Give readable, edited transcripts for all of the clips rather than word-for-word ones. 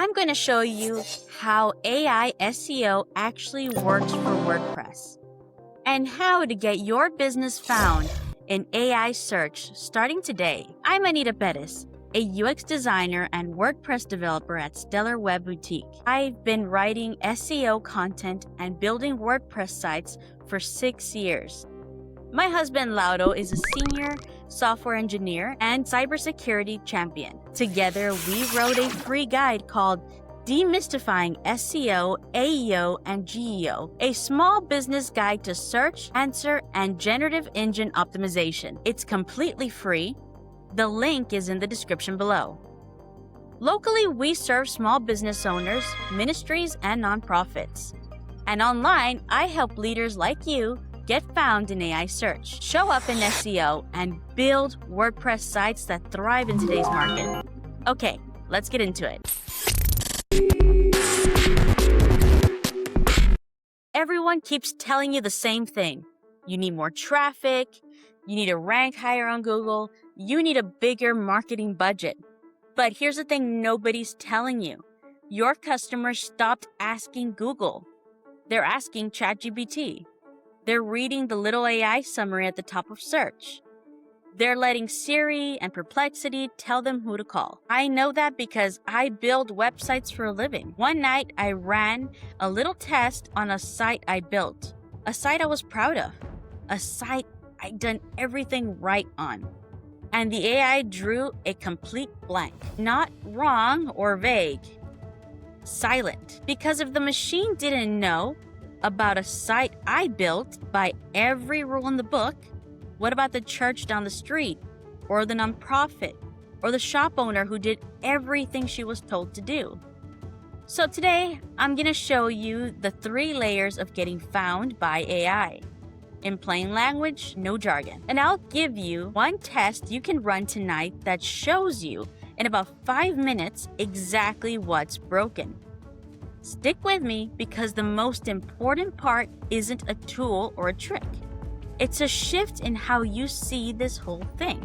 I'm going to show you how AI SEO actually works for WordPress and how to get your business found in AI search starting today. I'm Anita Bettis, a UX designer and WordPress developer at Stellar Web Boutique. I've been writing SEO content and building WordPress sites for 6 years. My husband Laudo is a senior software engineer and cybersecurity champion. Together, we wrote a free guide called Demystifying SEO, AEO, and GEO, a small business guide to search, answer, and generative engine optimization. It's completely free. The link is in the description below. Locally, we serve small business owners, ministries, and nonprofits. And online, I help leaders like you get found in AI search, show up in SEO, and build WordPress sites that thrive in today's market. Okay, let's get into it. Everyone keeps telling you the same thing. You need more traffic, you need to rank higher on Google, you need a bigger marketing budget. But here's the thing nobody's telling you. Your customers stopped asking Google. They're asking ChatGPT. They're reading the little AI summary at the top of search. They're letting Siri and Perplexity tell them who to call. I know that because I build websites for a living. One night, I ran a little test on a site I built, a site I was proud of, a site I'd done everything right on. And the AI drew a complete blank. Not wrong or vague, silent. Because if the machine didn't know about a site I built by every rule in the book, what about the church down the street, or the nonprofit, or the shop owner who did everything she was told to do? So today, I'm going to show you the 3 layers of getting found by AI. In plain language, no jargon. And I'll give you one test you can run tonight that shows you in about 5 minutes exactly what's broken. Stick with me because the most important part isn't a tool or a trick. It's a shift in how you see this whole thing.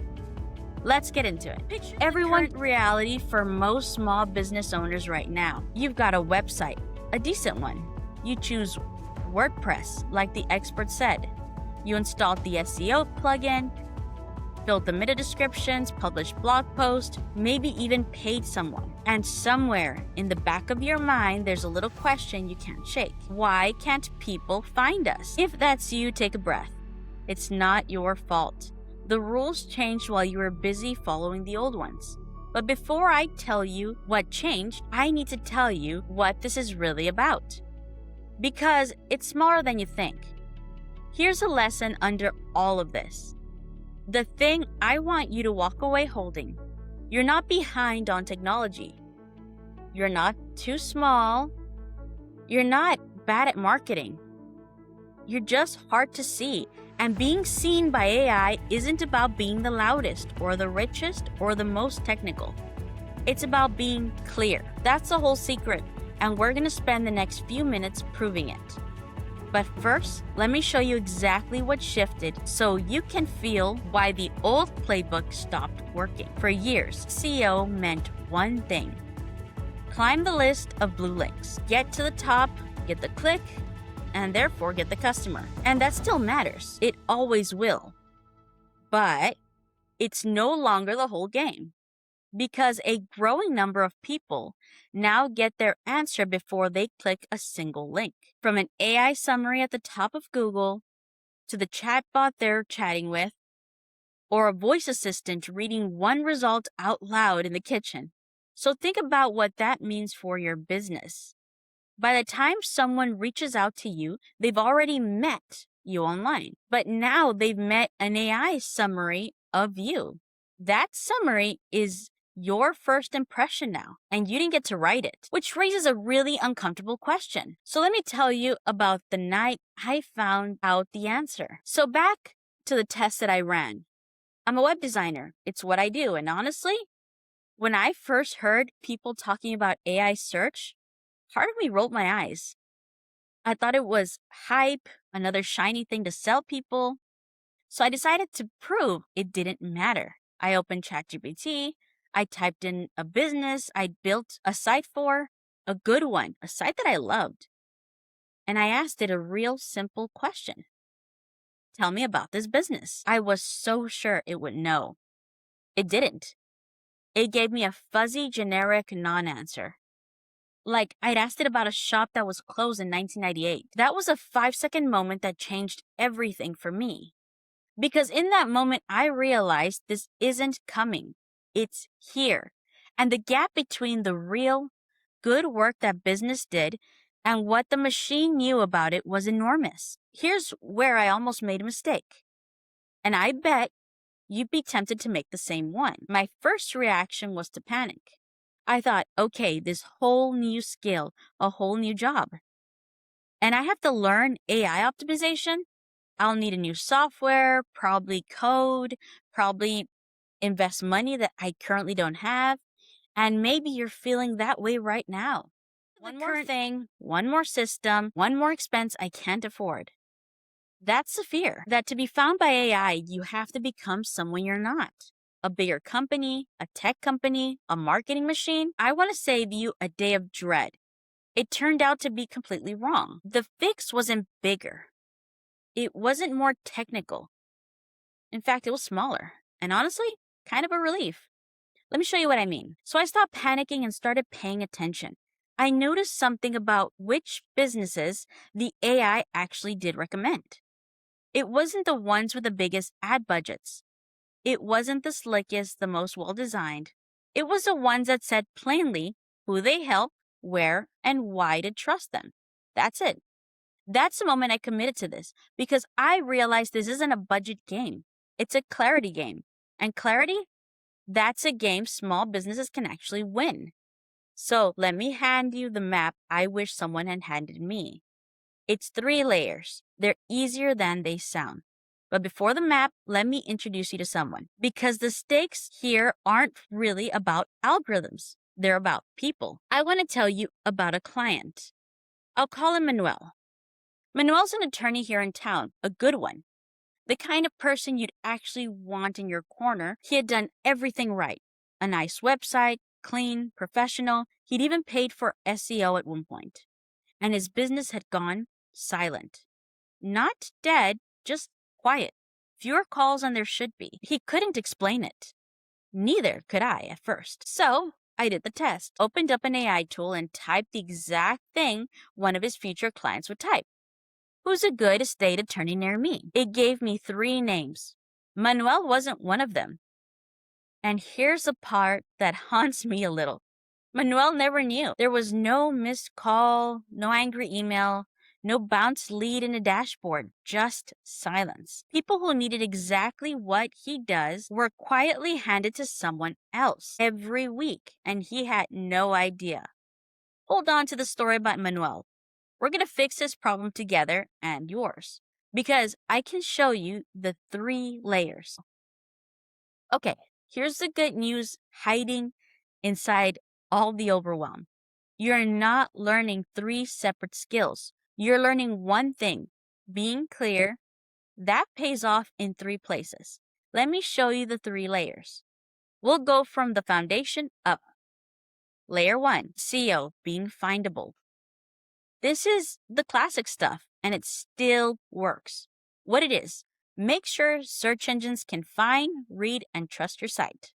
Let's get into it. Picture everyone's reality for most small business owners right now. You've got a website, a decent one. You choose WordPress, like the expert said. You installed the SEO plugin, built the meta descriptions, published blog posts, maybe even paid someone. And somewhere in the back of your mind, there's a little question you can't shake. Why can't people find us? If that's you, take a breath. It's not your fault. The rules changed while you were busy following the old ones. But before I tell you what changed, I need to tell you what this is really about. Because it's smaller than you think. Here's a lesson under all of this. The thing I want you to walk away holding. You're not behind on technology. You're not too small. You're not bad at marketing. You're just hard to see. And being seen by AI isn't about being the loudest or the richest or the most technical. It's about being clear. That's the whole secret. And we're going to spend the next few minutes proving it. But first, let me show you exactly what shifted so you can feel why the old playbook stopped working. For years, SEO meant one thing. Climb the list of blue links. Get to the top, get the click, and therefore get the customer. And that still matters. It always will. But it's no longer the whole game. Because a growing number of people now get their answer before they click a single link. From an AI summary at the top of Google, to the chatbot they're chatting with, or a voice assistant reading one result out loud in the kitchen. So think about what that means for your business. By the time someone reaches out to you, they've already met you online. But now they've met an AI summary of you. That summary is your first impression now, and you didn't get to write it, which raises a really uncomfortable question. So let me tell you about the night I found out the answer. So back to the test that I ran. I'm a web designer. It's what I do. And honestly, when I first heard people talking about AI search, part of me rolled my eyes. I thought it was hype, another shiny thing to sell people. So I decided to prove it didn't matter. I opened ChatGPT. I typed in a business I'd built a site for, a good one, a site that I loved. And I asked it a real simple question. Tell me about this business. I was so sure it would know. It didn't. It gave me a fuzzy, generic non-answer. Like, I'd asked it about a shop that was closed in 1998. That was a 5-second moment that changed everything for me. Because in that moment, I realized this isn't coming. It's here. And the gap between the real, good work that business did and what the machine knew about it was enormous. Here's where I almost made a mistake. And I bet you'd be tempted to make the same one. My first reaction was to panic. I thought, okay, this whole new skill, a whole new job. And I have to learn AI optimization. I'll need a new software, probably code, probably invest money that I currently don't have. And maybe you're feeling that way right now. One more thing, one more system, one more expense I can't afford. That's the fear, that to be found by AI, you have to become someone you're not. A bigger company, a tech company, a marketing machine. I want to save you a day of dread. It turned out to be completely wrong. The fix wasn't bigger. It wasn't more technical. In fact, it was smaller. And honestly, kind of a relief. Let me show you what I mean. So I stopped panicking and started paying attention. I noticed something about which businesses the AI actually did recommend. It wasn't the ones with the biggest ad budgets. It wasn't the slickest, the most well-designed. It was the ones that said plainly who they help, where, and why to trust them. That's it. That's the moment I committed to this, because I realized this isn't a budget game. It's a clarity game. And clarity, that's a game small businesses can actually win. So let me hand you the map I wish someone had handed me. It's 3 layers. They're easier than they sound. But before the map, let me introduce you to someone. Because the stakes here aren't really about algorithms. They're about people. I want to tell you about a client. I'll call him Manuel. Manuel's an attorney here in town, a good one. The kind of person you'd actually want in your corner. He had done everything right. A nice website, clean, professional. He'd even paid for SEO at one point. And his business had gone silent. Not dead, just quiet. Fewer calls than there should be. He couldn't explain it. Neither could I at first. So I did the test, opened up an AI tool and typed the exact thing one of his future clients would type. Who's a good estate attorney near me? It gave me 3 names. Manuel wasn't one of them. And here's the part that haunts me a little. Manuel never knew. There was no missed call, no angry email, no bounced lead in a dashboard, just silence. People who needed exactly what he does were quietly handed to someone else every week, and he had no idea. Hold on to the story about Manuel. We're going to fix this problem together and yours, because I can show you the 3 layers. Okay, here's the good news hiding inside all the overwhelm. You're not learning 3 separate skills. You're learning one thing, being clear. That pays off in 3 places. Let me show you the 3 layers. We'll go from the foundation up. Layer 1, SEO, being findable. This is the classic stuff, and it still works. What it is, make sure search engines can find, read, and trust your site.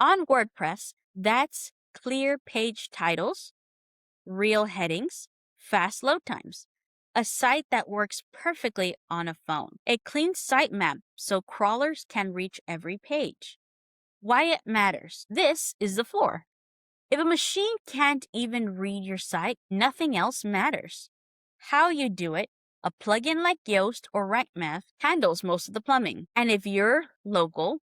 On WordPress, that's clear page titles, real headings, fast load times. A site that works perfectly on a phone. A clean sitemap so crawlers can reach every page. Why it matters. This is the floor. If a machine can't even read your site, nothing else matters. How you do it, a plugin like Yoast or RankMath handles most of the plumbing. And if you're local,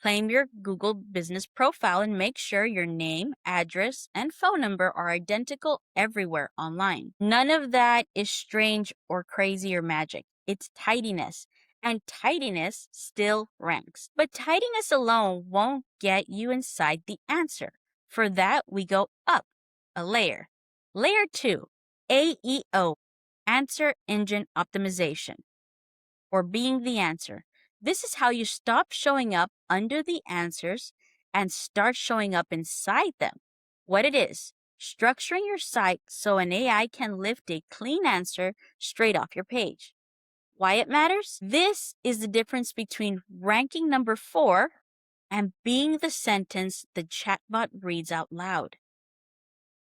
claim your Google business profile and make sure your name, address, and phone number are identical everywhere online. None of that is strange or crazy or magic. It's tidiness. And tidiness still ranks. But tidiness alone won't get you inside the answer. For that, we go up a layer. Layer 2, AEO, Answer Engine Optimization, or being the answer. This is how you stop showing up under the answers and start showing up inside them. What it is, structuring your site so an AI can lift a clean answer straight off your page. Why it matters? This is the difference between ranking number 4 and being the sentence the chatbot reads out loud.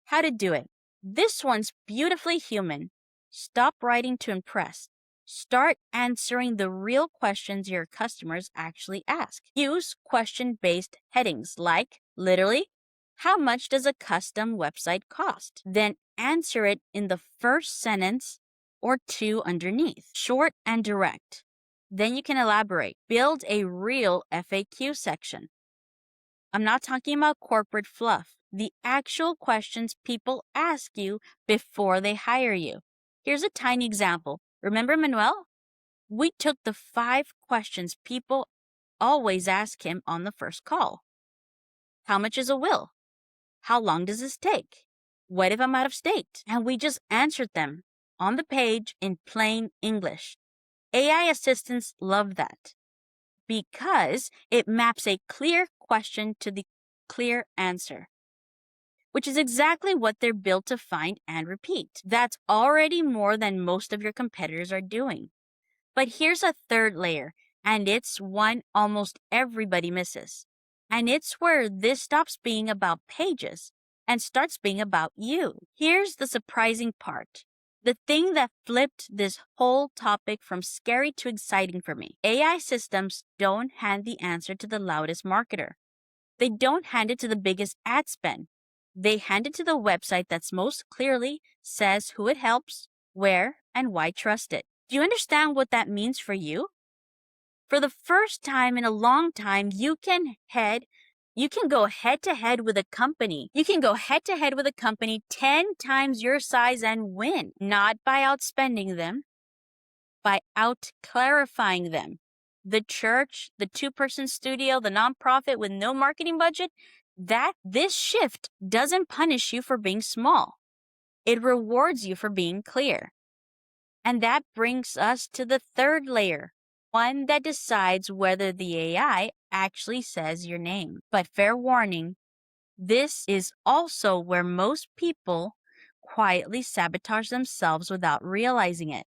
How to do it. This one's beautifully human. Stop writing to impress. Start answering the real questions your customers actually ask. Use question-based headings like, literally, how much does a custom website cost? Then answer it in the first sentence or 2 underneath. Short and direct. Then you can elaborate. Build a real FAQ section. I'm not talking about corporate fluff. The actual questions people ask you before they hire you. Here's a tiny example. Remember Manuel? We took the 5 questions people always ask him on the first call. How much is a will? How long does this take? What if I'm out of state? And we just answered them on the page in plain English. AI assistants love that because it maps a clear question to the clear answer, which is exactly what they're built to find and repeat. That's already more than most of your competitors are doing. But here's a third layer, and it's one almost everybody misses. And it's where this stops being about pages and starts being about you. Here's the surprising part. The thing that flipped this whole topic from scary to exciting for me. AI systems don't hand the answer to the loudest marketer. They don't hand it to the biggest ad spend. They hand it to the website that's most clearly says who it helps, where, and why trust it. Do you understand what that means for you? For the first time in a long time, you can go head to head with a company. You can go head to head with a company 10 times your size and win, not by outspending them, by out-clarifying them. The church, the 2-person studio, the nonprofit with no marketing budget, this shift doesn't punish you for being small. It rewards you for being clear. And that brings us to the third layer, one that decides whether the AI actually says your name. But fair warning, this is also where most people quietly sabotage themselves without realizing it.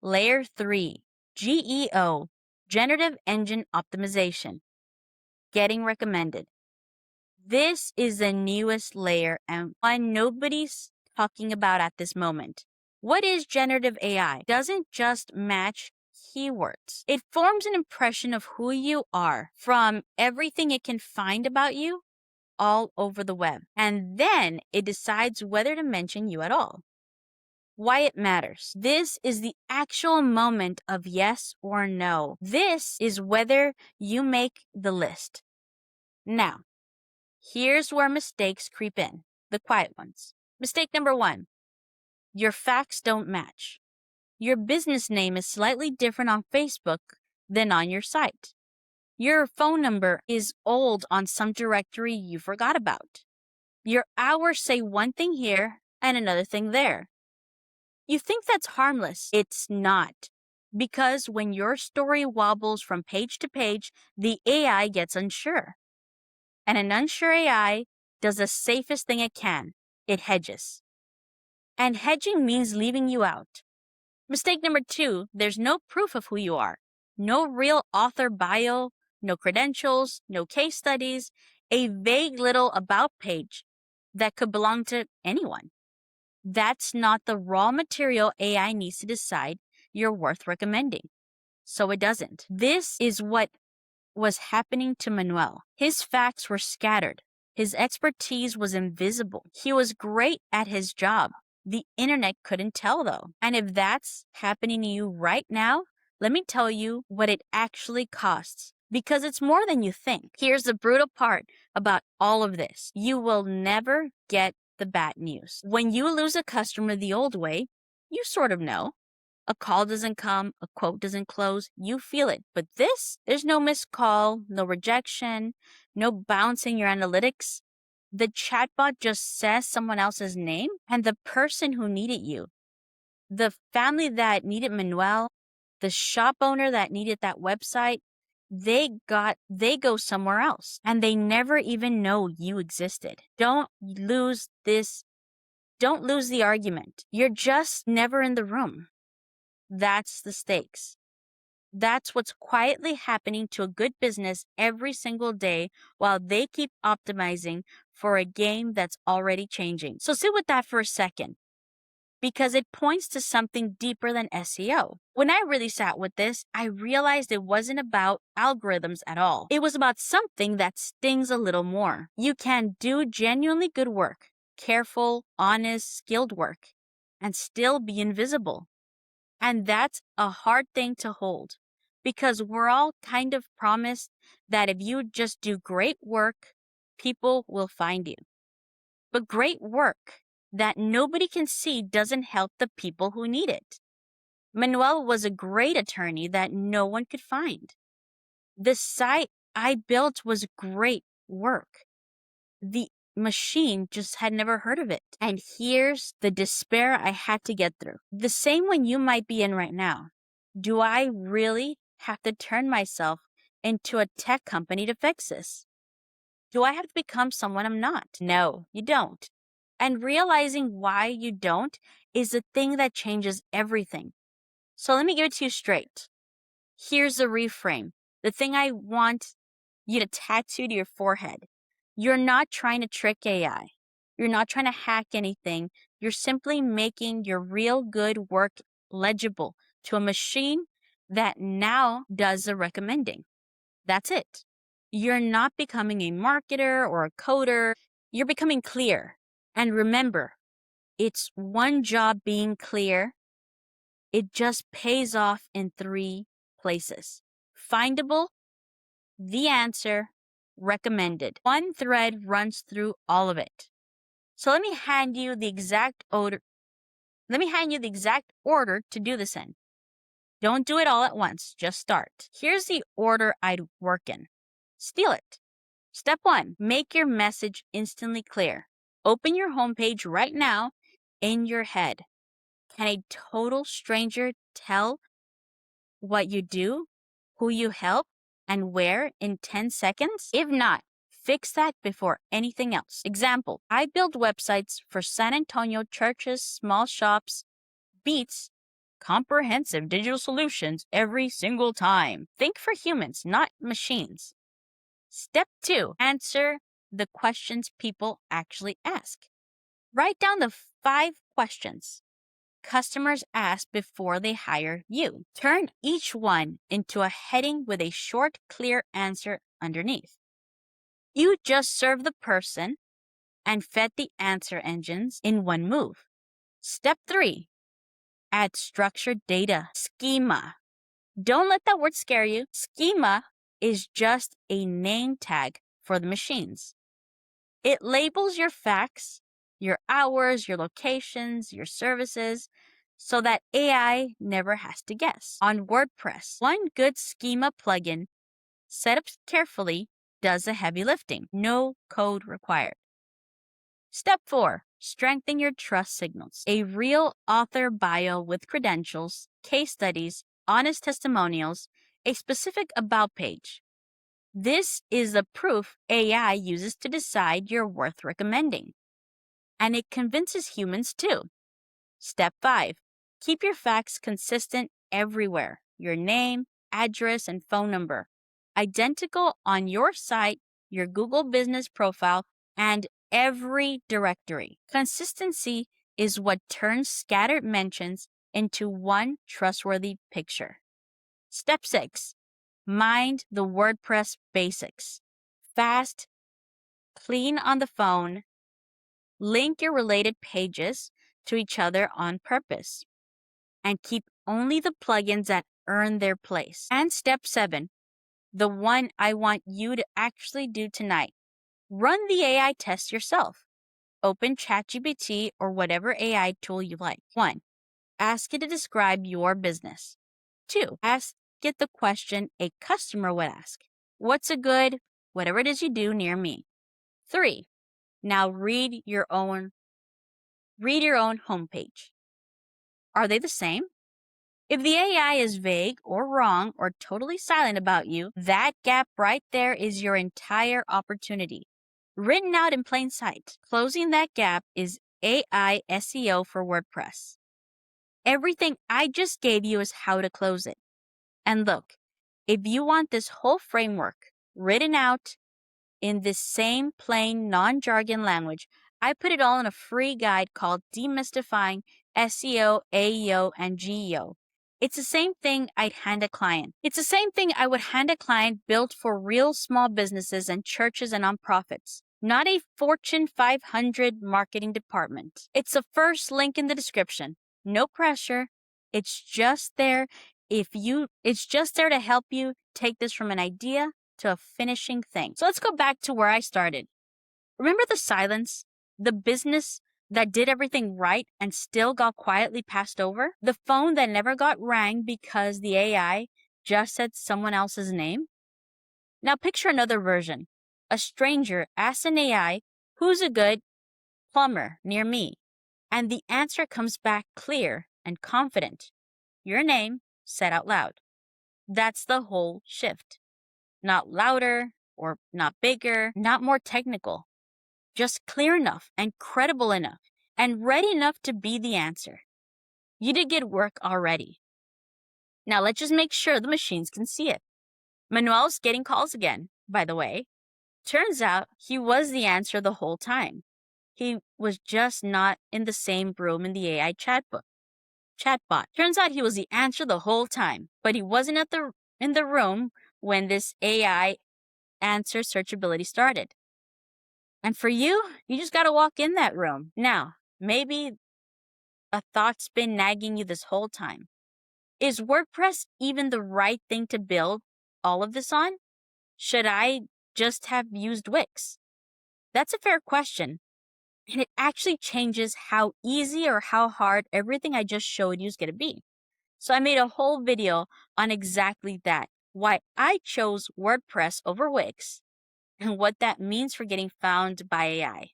Layer 3, GEO, Generative Engine Optimization, getting recommended. This is the newest layer and one nobody's talking about at this moment. What is generative AI? It doesn't just match keywords. It forms an impression of who you are from everything it can find about you all over the web. And then it decides whether to mention you at all. Why it matters. This is the actual moment of yes or no. This is whether you make the list. Now, here's where mistakes creep in, the quiet ones. Mistake number 1, your facts don't match. Your business name is slightly different on Facebook than on your site. Your phone number is old on some directory you forgot about. Your hours say one thing here and another thing there. You think that's harmless. It's not. Because when your story wobbles from page to page, the AI gets unsure. And an unsure AI does the safest thing it can. It hedges. And hedging means leaving you out. Mistake number 2, there's no proof of who you are. No real author bio, no credentials, no case studies, a vague little about page that could belong to anyone. That's not the raw material AI needs to decide you're worth recommending. So it doesn't. This is what was happening to Manuel. His facts were scattered. His expertise was invisible. He was great at his job. The internet couldn't tell though. And if that's happening to you right now, let me tell you what it actually costs. Because it's more than you think. Here's the brutal part about all of this. You will never get the bad news. When you lose a customer the old way, you sort of know. A call doesn't come, a quote doesn't close, you feel it. But there's no missed call, no rejection, no bouncing your analytics. The chatbot just says someone else's name and the person who needed you. The family that needed Manuel, the shop owner that needed that website, they go somewhere else and they never even know you existed. Don't lose the argument. You're just never in the room. That's the stakes. That's what's quietly happening to a good business every single day while they keep optimizing for a game that's already changing. So sit with that for a second, because it points to something deeper than SEO. When I really sat with this, I realized it wasn't about algorithms at all. It was about something that stings a little more. You can do genuinely good work, careful, honest, skilled work, and still be invisible. And that's a hard thing to hold, because we're all kind of promised that if you just do great work, people will find you. But great work that nobody can see doesn't help the people who need it. Manuel was a great attorney that no one could find. The site I built was great work. The machine just had never heard of it. And here's the despair I had to get through. The same one you might be in right now. Do I really have to turn myself into a tech company to fix this? Do I have to become someone I'm not? No, you don't. And realizing why you don't is the thing that changes everything. So let me give it to you straight. Here's the reframe. The thing I want you to tattoo to your forehead. You're not trying to trick AI. You're not trying to hack anything. You're simply making your real good work legible to a machine that now does the recommending. That's it. You're not becoming a marketer or a coder. You're becoming clear. And remember, it's one job being clear. It just pays off in 3 places. Findable, the answer, recommended. One thread runs through all of it. So let me hand you the exact order. To do this in. Don't do it all at once, just start. Here's the order I'd work in. Steal it. Step 1, make your message instantly clear. Open your homepage right now in your head. Can a total stranger tell what you do, who you help, and where in 10 seconds? If not, fix that before anything else. Example, I build websites for San Antonio churches, small shops, beats comprehensive digital solutions every single time. Think for humans, not machines. Step 2, answer the questions people actually ask. Write down the 5 questions customers ask before they hire you. Turn each one into a heading with a short, clear answer underneath. You just served the person and fed the answer engines in one move. Step 3, add structured data, schema. Don't let that word scare you. Schema is just a name tag for the machines. It labels your facts, your hours, your locations, your services, so that AI never has to guess. On WordPress, one good schema plugin, set up carefully, does the heavy lifting. No code required. Step 4, strengthen your trust signals. A real author bio with credentials, case studies, honest testimonials, a specific about page. This is the proof AI uses to decide you're worth recommending. And it convinces humans too. Step 5, keep your facts consistent everywhere. Your name, address, and phone number. Identical on your site, your Google business profile, and every directory. Consistency is what turns scattered mentions into one trustworthy picture. Step 6, mind the WordPress basics. Fast, clean on the phone, link your related pages to each other on purpose, and keep only the plugins that earn their place. And step 7, the one I want you to actually do tonight. Run the AI test yourself. Open ChatGPT or whatever AI tool you like. 1, ask it to describe your business. 2, ask it the question a customer would ask. What's a good, whatever it is you do near me? 3, now read your own homepage. Are they the same? If the AI is vague or wrong or totally silent about you, that gap right there is your entire opportunity. Written out in plain sight. Closing that gap is AI SEO for WordPress. Everything I just gave you is how to close it. And look, if you want this whole framework written out in this same plain, non-jargon language, I put it all in a free guide called Demystifying SEO, AEO, and GEO. It's the same thing I'd hand a client. It's the same thing I would hand a client built for real small businesses and churches and nonprofits, not a Fortune 500 marketing department. It's the first link in the description. No pressure. It's just there to help you take this from an idea to a finishing thing. So let's go back to where I started. Remember the silence? The business that did everything right and still got quietly passed over? The phone that never got rang because the AI just said someone else's name? Now picture another version. A stranger asks an AI, "Who's a good plumber near me?" And the answer comes back clear and confident. Your name said out loud. That's the whole shift. Not louder or not bigger, not more technical. Just clear enough and credible enough and ready enough to be the answer. You did good work already. Now let's just make sure the machines can see it. Manuel's getting calls again, by the way. Turns out he was the answer the whole time. He was just not in the same room in the AI chatbot. Turns out he was the answer the whole time, but he wasn't in the room when this AI answer searchability started. And for you, you just got to walk in that room. Now, maybe a thought's been nagging you this whole time. Is WordPress even the right thing to build all of this on? Should I just have used Wix? That's a fair question. And it actually changes how easy or how hard everything I just showed you is going to be. So I made a whole video on exactly that, why I chose WordPress over Wix, and what that means for getting found by AI.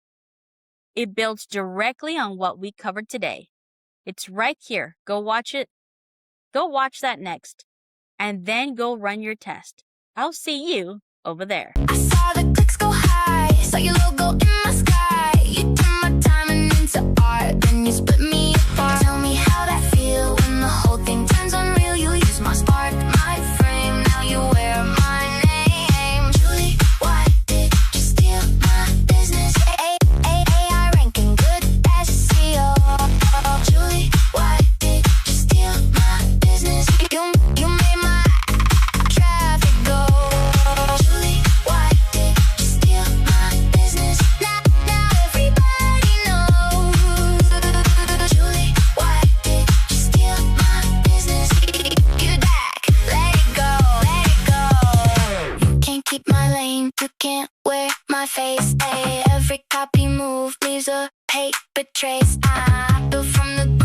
It builds directly on what we covered today. It's right here. Go watch it. Go watch that next, and then go run your test. I'll see you over there. I saw the clicks go high, saw your logo in my sky. You turn my diamond into art, then you split me apart. Tell me how that feel when the whole thing turns unreal. You use my spark, my frame, now you wear my name. Julie, why did you steal my business? AI ranking good SEO. Julie, why did you steal my business? You made my traffic go. Julie, why did you steal my business? Now everybody knows. Julie, why did you steal my business? You back, let it go, let it go. You can't keep my lane, you can't wear my face. Ay, every copy move leaves a paper trace. I built from the